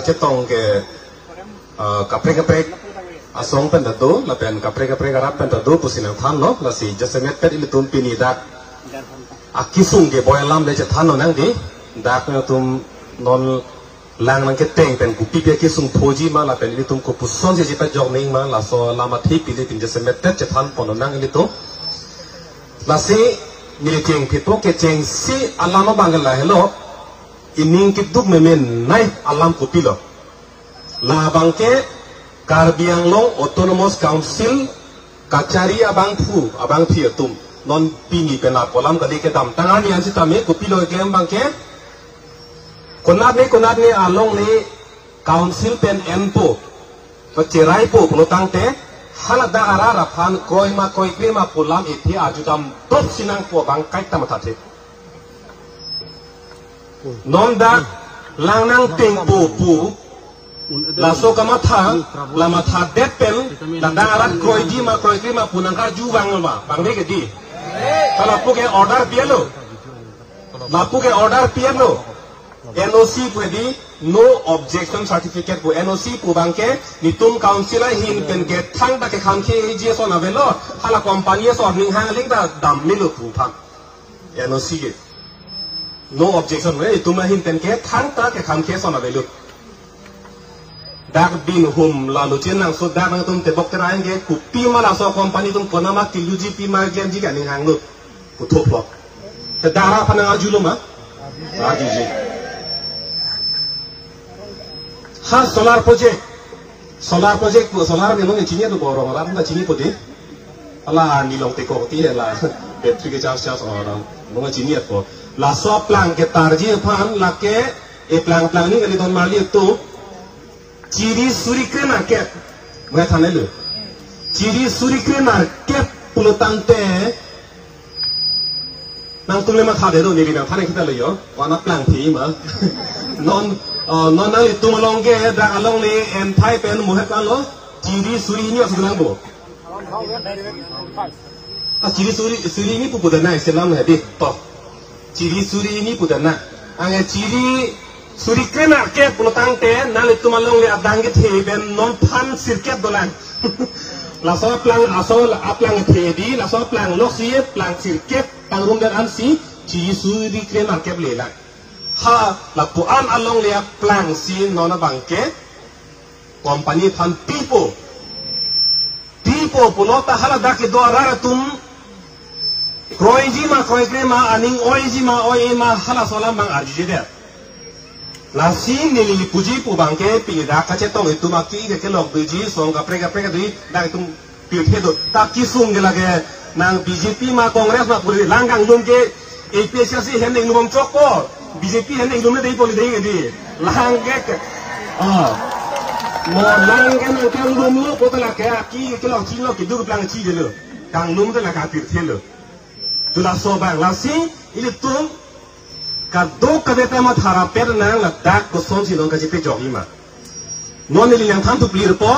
kacetong ke kaprek asong pendado la pen kaprek arap pendado pusinang than no la si jasemet pet ilitum pini dak akisung ke boyalam le than no nang di dak na tum non lang nang ke teng pen kupi pe kisung phoji ma la pen ilitum ko puson je pet jok ning ma la so lama thi pili tin jasemet pet than pon nang ilitum la si militeng pipo ke cheng si alama bangala hello ining kiduk memen nai alam kupilo la bangke Karbi Anglong Autonomous Council kacari abang pi tum non pingi pena kolam kali ke dam tangan yang kita me kupilo ke bangke konat ne along ne council pen enpo cerai po pelotang te halada arara pan koi ma pulam iti ajudam top sinang po bangkai tamatate non da langnang tempo pu laso kamatha lamatha depen landarat kroidi ma punangkar juwang ma bangde ke di lapu ke order pielo NOC pwedi no objection certificate pu NOC pu bangke nitum council hin pen ke thang ta ke khamke je so na velo hala company so ning hang ling da dam milu pu phang NOC ke no objection we nitum hin pen ke thang ta ke khamke so na velo dak bin hum lalu cenang so dak nang tum tebok teraing ke kupi mala so company tum konama ki UGP ma gen ji kan hang lu puthop lo te dara panang ajulo ma ajiji ha solar project pu solar ne no chinya tu borong la na chini podi ala ni long te ko ti la battery ke charge orang no chini po la so plan ke tarji phan la ke e plan ni kali don mali tu ciri suri kena kep, nggak tahu lu. Ciri suri kena kep pulutan teh, nang tuh lima kade tu ni bina, thane kita lu yo, wana pelang ti mah, non nang itu melongge, dah along ni entai pen muhet kan lo, ciri suri ni asal bilang bo. Ciri suri ni pupudana, Islam ni toh. Ciri suri ni pupudana, angin ciri suri kena ke pulutang te nalit tumalong li adang ke ben non pan sirket dolan la so plang asol aplang te di la so plang loksi plang sirket pangrum dan ansi ci suri kena ke lela ha la puan along li plang si nona bangke company pan pipo pulota hala dak do arara tum kroiji ma aning oiji ma hala solam bang arjide Nasi nili puji pu bangke pi da kace tong itu maki ke lok biji song kapreka dui da itu pi hedo ta kisung ge lage nang BJP ma kongres ma puri langgang lum ke APSC hen ning lum choko BJP hen ning lum dei poli dei di langge ke mo langge nang kang lum lu potala ke aki ke lok chi lok ke du plang chi de lo kang lum de la ka pi thelo tu la so bang la si ili tum kado kadeta ma thara per nang la dak ko son si don ka jipe jogi ma non ni yang tham tu plir po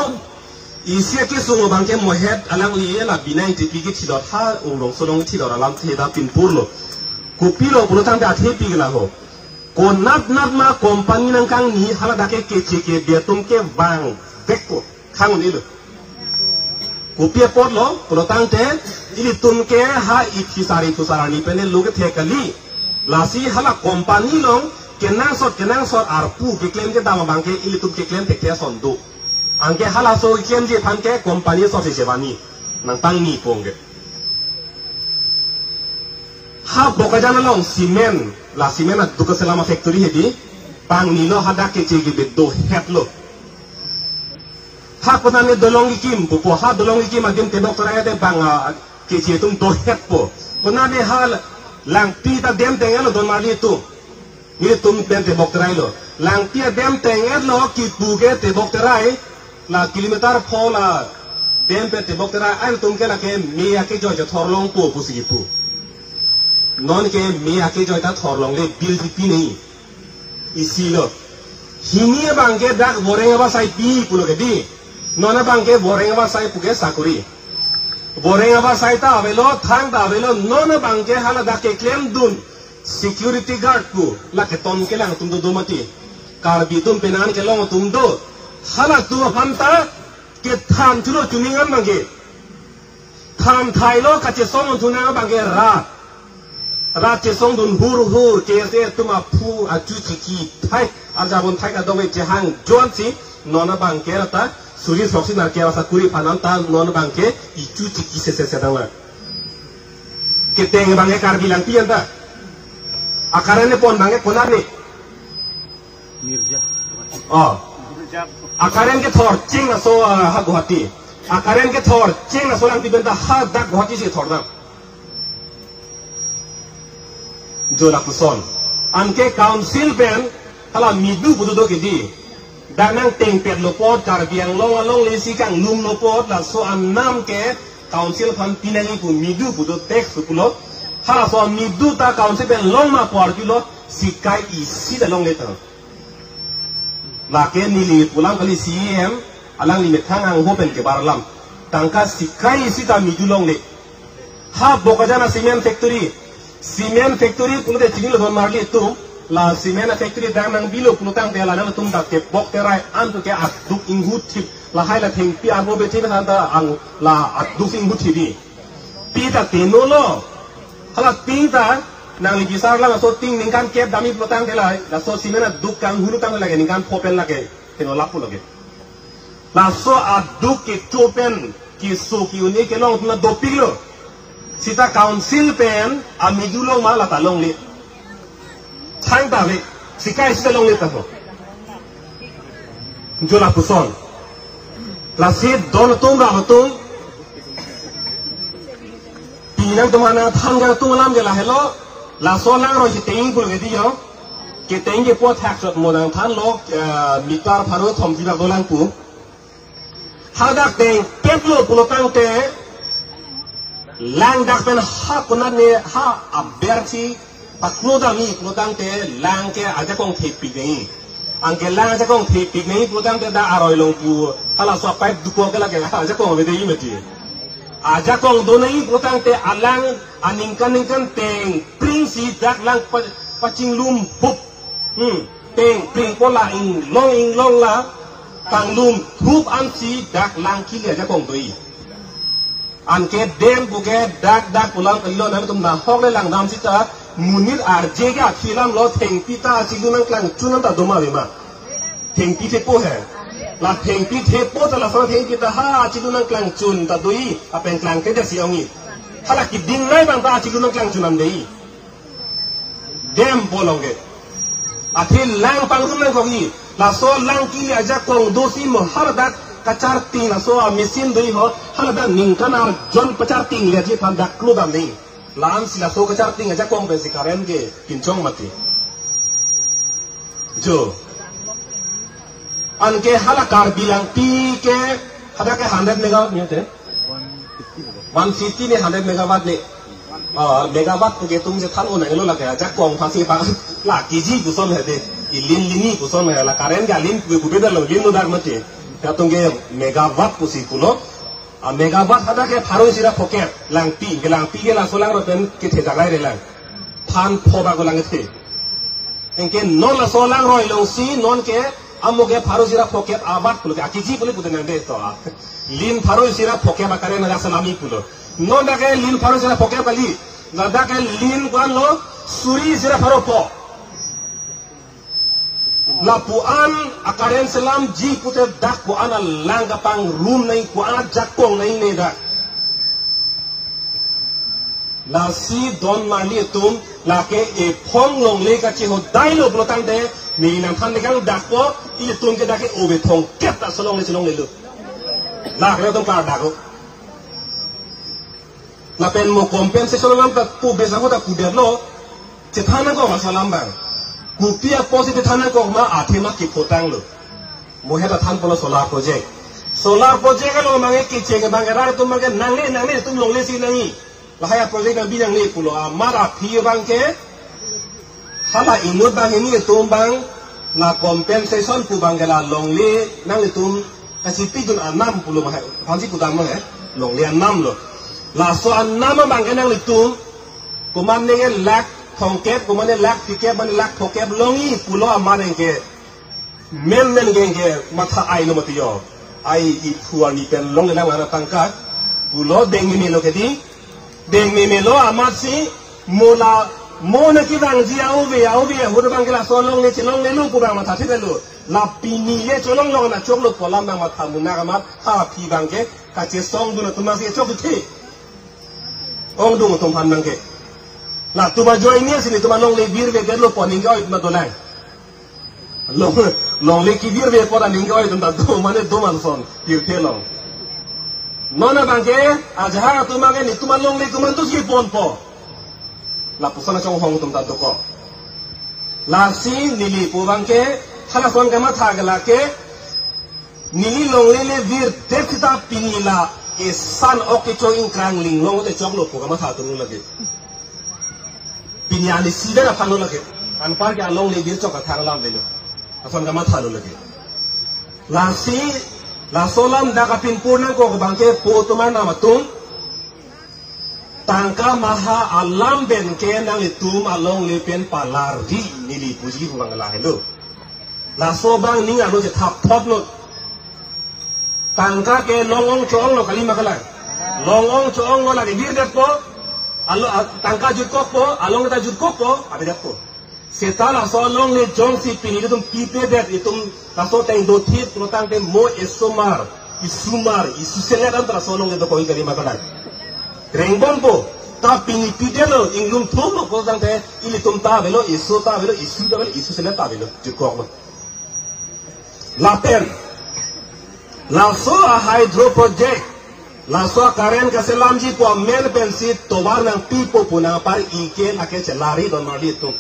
isi ke sungo bangke mohet alang li la binai ti pi ki dot ha urong solong ti dot alam the da pin purlo ku pilo bulutang da the pi la ho ko nat ma company nang kang ni hala da ke ke betum ke bang beko khang ni lo ku pi pot lo bulutang te ili tun ke ha ithi sari tu sarani pene loge the kali lasi hala company long kenang sot arpu ke claim ke dama bangke ili tum ke claim te ke sondu angke hala so claim je phan ke company so se sebani nang tang ni pongge ha bokajana long cement la cement at duka selama factory hedi pang nilo hada ke che ge do het lo ha konane dolong kim po ha dolong kim adim te doktor ayate bang ke che tum do het po konane hal lang pita dem tengelo don mali tu ni tum pen te bokterai lo lang pia dem tengelo ki puge te bokterai la kilometer phola dem pe te bokterai ai tum ke la ke mi ya ke jo thorlong po pusi pu non ke mi ya ke jo ta thorlong le bil di pi nei isi lo hini bangke dak boreng ba sai pi pulo ke di nona bangke boreng ba sai puge sakuri boreng apa saita avelo thang da avelo non bangke hala da ke claim dun security guard ku la ke ton ke lang tum do mati karbi tum penan ke long tum do hala tu hamta ke tham chulo chuningan mangi tham thai lo ka che song thuna bange ra che song dun hu che se tuma phu a chu chi ki thai a jabon thai ka dong che hang jon si nona bangke rata suri soksi na ke wasa kuri panan ta nona bangke i chu chi ki se dang la ke teng bange karbi lang pian ta akarane pon bange konar ni Mirja. oh akaren ke thor ching na so ha Guwahati akaren ke thor ching na so lang tibenta ha dak Guwahati si thor na jola puson anke council pen hala midu budu ke di danang teng pet lopot karbiang long lesi kang lum lopot la so annam ke council phan pinangi pu midu budu tek sukulo hala so midu ta council pen long ma por kilo sikai isi da long letter laki nili pulang kali CM alang limit hangang hopen ke barlam tangka sikai sita midulong le ha bokajana cement factory puno de tingil don marli tu la cement factory dang nang bilo puno tang de la nang tum dak ke bok te rai an tu ke aduk ingut tip la hai la theng pi arbo be thina da ang la aduk ingut thi pi ta te no lo hala ping ta nang gisar la so ting ningkan kep dami plotang delai la so simena duk kang hulu kang lage ningkan popel lage teno lapu lage la so aduk ke chopen ki so ki uni ke long na dopilo sita council pen amidulong ma la talong li chang ta ve sikai sita long li ta ho jola puson la si don tum ra tum pinang tumana thanga tum lam ge la hello la so lang roi teng pul ge di yo ke teng ge po thak sot mo dang than lok mitar pharo thom ji la dolang pu ha dak teng kep lo pulo tang te lang dak pen ha kunat ne ha aberchi paklo da mi pulo tang te lang ke aja kong thep pi nei angke lang aja kong thep pi nei pulo tang te da aroi long pu hala so pai du ko ke la ke aja kong be de imeti aja kong do nei pulo tang te alang aningkan teng prinsi dak lang pacing lum pup teng pring pola ing long la kang lum thup an si dak lang kili aja kong doi an ke dem buge dak pulang kelilo na tum na hok le lang dam sita munir arje ga khilam lo teng pita chilu nang klang chunan ta doma be ma teng pi te po hai la teng pi te po ta la sa teng pita ha chilu nang klang chun ta doi apen klang ke da si ongi hala ki ding nai bang ta chilu nang klang chunam dei dem bolonge athil lang pang tum nang kogi la so lang kili aja kong dosi mo har dak kacar ting la so mesin doi ho hala da ningkan ar jon pacar ting le ji pan dak klu dam nei lam sila so kacar ting aja kong be sikaren ge kinchong mati jo an ke hala kar bilang pi ke hada ke 100 megawatt ni te 150 ne 100 megawatt ne megawatt ke tum je than onai lo la ke aja kong phasi pa la kiji buson he de ilin lini buson he la karen ga lin ku be da lo lin no dak mati ta tungge megawatt pusi kulo a megawatt hada ke pharo sira poket lang pi ke la solang ro pen ke the jagai re lang than phoba go lang the engke non la solang roi long si non ke amoge pharo sira poket abat kulo ke kiji kulo pudan de to lin pharo sira poket ba kare na salami kulo non da ke lin pharo sira poket kali da ke lin kwan lo suri sira pharo po lapuan akaren selam ji pute dak ko ana langa pang room nai ko ana jakong nai ne da la si don mali tum la ke e phong long le ka chi ho dai lo blotang de mi nam than ne kang dak ko i tum ke dak ke obe thong ket ta solong le lu la ke tom ka dak ko la pen mo compensation lam ta pu be sa ko ta ku de lo che thana ko ma salam bang kupia positive thana ko ma athema ki potang lo moheta than polo solar project lo mange ki chege bangara tum mange nangne tum long le si nangi la haya project bi nang le pulo amara phi bangke hala inut bang ni tum bang na compensation pu bangela long le nang le tum kasi pidun anam pulo ma phansi pudang mo he long le anam lo la so anam bang nang le tum kuman ne lak thong kep kumane lak tikep man lak thokep longi pulo amane ke men genge mata ai no matiyo ai I puan ni pen long lang ana tangkat pulo dengi melo kedi dengi melo amat si mola mona ki bang ji au be hur bang kila so long le chelong le lu ku bang mata thile lu la pini le cholong long na chok lu polam na mata muna ka mat ha pi bang ke ka che song du na tuma si chok thi ong du tum phan bang ke la tuma join ni sini tuma long le bir be ke lu poning ke oi ma to lai long le ki bir be po da ning ke oi tum da do mane do man son bir ke long nona bang ke aja tuma ke ni tuma long le tuma tu si pon po la pusana chong hong tum ta do ko la si nili pu bang ke hala son ka ma tha ga la ke nili long le vir dekta pinila e san oke cho in krang ling long te chok lo pu ka ma tha tu lu la ke pinya ni si da phan lo la ke an par ka long le vir chok ka thang lam de lo son ka ma tha lo la ke la si la solam da ka pin purna ko bang ke pu tu ma na ma tum tangka maha alam ben ke nang itum along le pen palar di nili puji bang la hello la so bang ning alo je thap thop no tangka ke longong chong lo kali makala longong chong lo la de bir det po alo tangka jut ko po along ta jut ko po abe det po seta la so long le jong si pini tum pipe det itum la so teng do thit no tang te mo esomar isusele dan tra so long le do ko kali makala Rengbon po, tapi ni pidelo inglum thom ko jang te ili tum ta velo isu da velo isu sele ta velo jikok ma la pen la so a hydro project la so karen ka selam ji ko men pen si to war nang pipo puna par ike la ke chelari don mali tum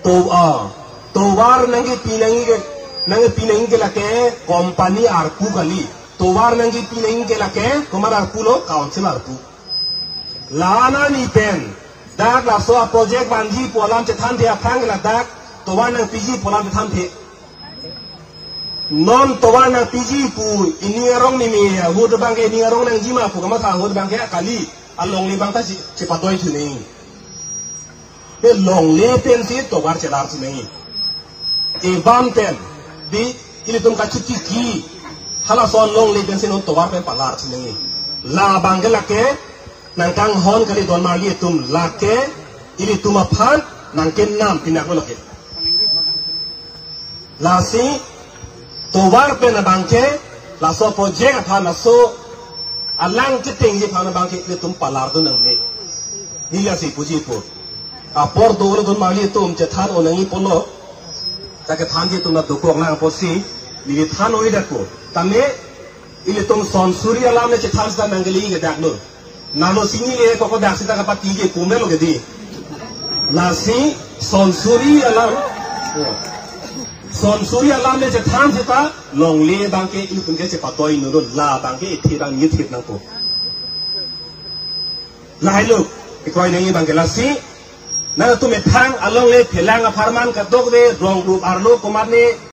to war nang pinangi ke la ke company arku kali Towar nangi pineng ke lake komar pulo council arpu lana ni pen dak la so project banji polam che than dia phang la dak towar nang piji polam che than the non towar nang piji pu ini rong ni mi hud bang ke ni rong nang jima pu kama tha hud bang ke kali along ni bang ta che patoi thu ni pe long le pen si towar che lar thu ni e bam pen di ili tum ka chuti ki hala son long le ben sinon to war pe palar chinengi la bangela ke nang kang hon kali don ma li tum la ke ili tuma phan nang ken nam pinak lo ke la si to war pe na bangke la so project phan na so alang ke ting ji phan na bangke ili tum palar do nang ne ni la si puji po a por do don ma li tum che than onangi polo ta ke than ji tum na do ko na po si ni than oi da ko tame ili tum son suri alam ne chithal sa nangeli ge dak no nalo singi le ko dak sita ka pati ge kumelo ge di la si son suri alam ne chithal sita long le bang ke ili tum ge che patoi no la bang ke thi dang ni thit nang ko la hello ikoi nei bang ke la si na tu me thang along le phelang a farman ka dog de rong rup arlo komar ne